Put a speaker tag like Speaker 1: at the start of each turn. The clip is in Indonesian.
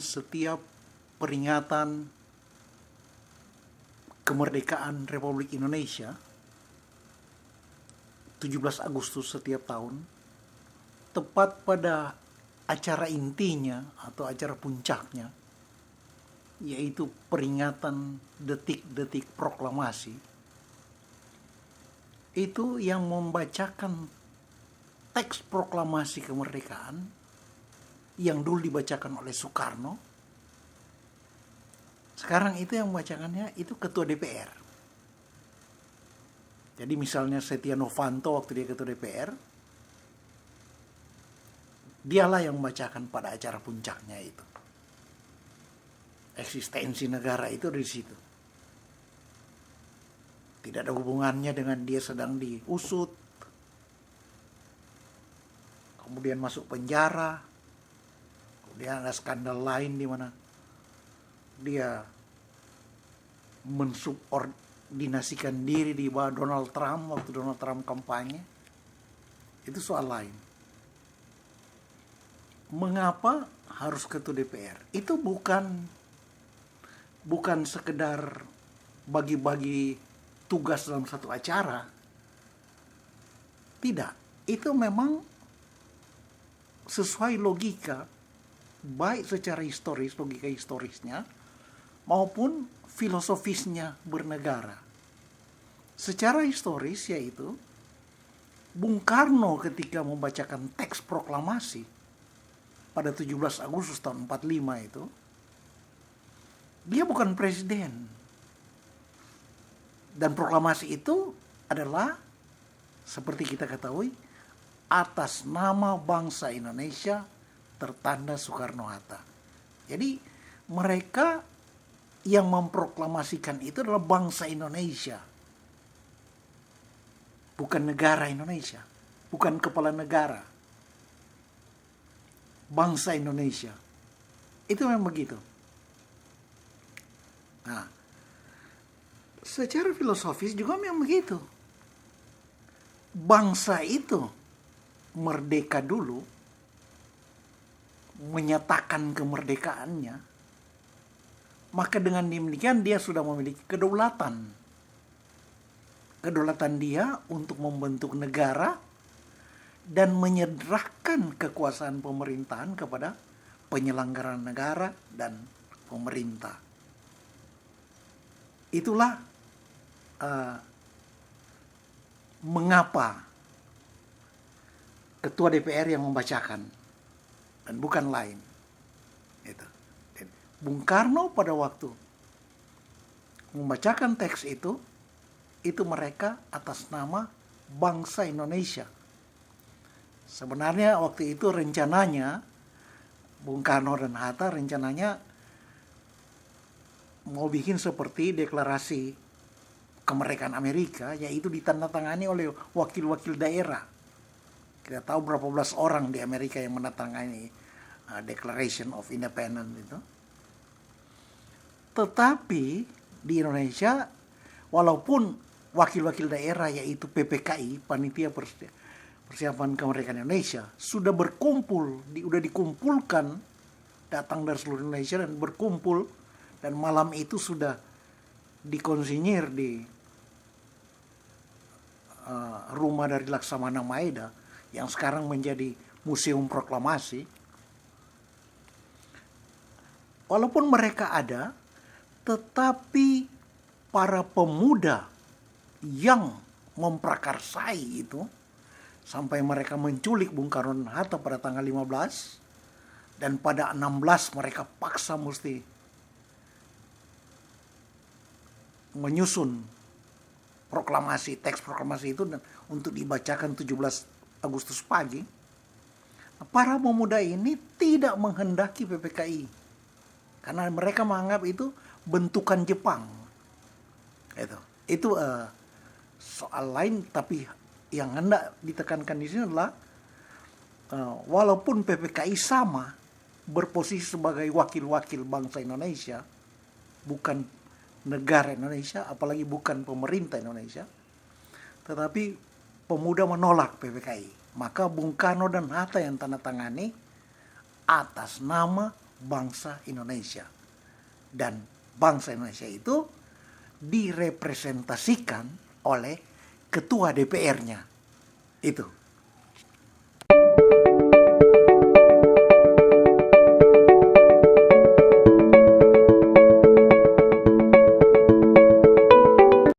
Speaker 1: setiap peringatan kemerdekaan Republik Indonesia 17 Agustus setiap tahun, tepat pada acara intinya atau acara puncaknya, yaitu peringatan detik-detik proklamasi, itu yang membacakan teks proklamasi kemerdekaan yang dulu dibacakan oleh Soekarno, sekarang itu yang membacakannya itu Ketua DPR. Jadi misalnya Setia Novanto waktu dia Ketua DPR, dialah yang membacakan pada acara puncaknya itu. Eksistensi negara itu dari situ. Tidak ada hubungannya dengan dia sedang diusut, kemudian masuk penjara, kemudian ada skandal lain di mana dia mensubordinasikan diri di bawah Donald Trump waktu Donald Trump kampanye. Itu soal lain. Mengapa harus Ketua DPR? Itu bukan sekedar bagi-bagi tugas dalam satu acara. Tidak, itu memang sesuai logika, baik secara historis, logika historisnya, maupun filosofisnya bernegara. Secara historis yaitu, Bung Karno ketika membacakan teks proklamasi pada 17 Agustus tahun 45 itu, dia bukan presiden. Dan proklamasi itu adalah, seperti kita ketahui, atas nama bangsa Indonesia tertanda Soekarno-Hatta. Jadi mereka yang memproklamasikan itu adalah bangsa Indonesia. Bukan negara Indonesia. Bukan kepala negara. Bangsa Indonesia. Itu memang begitu. Nah, secara filosofis juga memang begitu. Bangsa itu merdeka dulu, menyatakan kemerdekaannya, maka dengan demikian dia sudah memiliki kedaulatan. Kedaulatan dia untuk membentuk negara dan menyerahkan kekuasaan pemerintahan kepada penyelenggara negara dan pemerintah. Itulah mengapa Ketua DPR yang membacakan dan bukan lain. Itu. Bung Karno pada waktu membacakan teks itu mereka atas nama bangsa Indonesia. Sebenarnya waktu itu rencananya Bung Karno dan Hatta rencananya mau bikin seperti deklarasi kemerdekaan Amerika, yaitu ditandatangani oleh wakil-wakil daerah. Kita tahu berapa belas orang di Amerika yang menandatangani Declaration of Independence itu. Tetapi di Indonesia, walaupun wakil-wakil daerah yaitu PPKI, Panitia Persiapan Kemerdekaan Indonesia, sudah berkumpul, sudah dikumpulkan, datang dari seluruh Indonesia dan berkumpul, dan malam itu sudah dikonsinyir di rumah dari Laksamana Maeda yang sekarang menjadi Museum Proklamasi. Walaupun mereka ada, tetapi para pemuda yang memprakarsai itu sampai mereka menculik Bung Karno dan Hatta pada tanggal 15, dan pada 16 mereka paksa mesti menyusun proklamasi, teks proklamasi itu dan untuk dibacakan 17 Agustus pagi. Para pemuda ini tidak menghendaki PPKI karena mereka menganggap itu bentukan Jepang. Itu soal lain, tapi yang hendak ditekankan di sini adalah walaupun PPKI sama berposisi sebagai wakil-wakil bangsa Indonesia, bukan negara Indonesia, apalagi bukan pemerintah Indonesia, tetapi pemuda menolak PPKI. Maka Bung Karno dan Hatta yang tanda tangani atas nama bangsa Indonesia. Dan bangsa Indonesia itu direpresentasikan oleh ketua DPR-nya. Itu.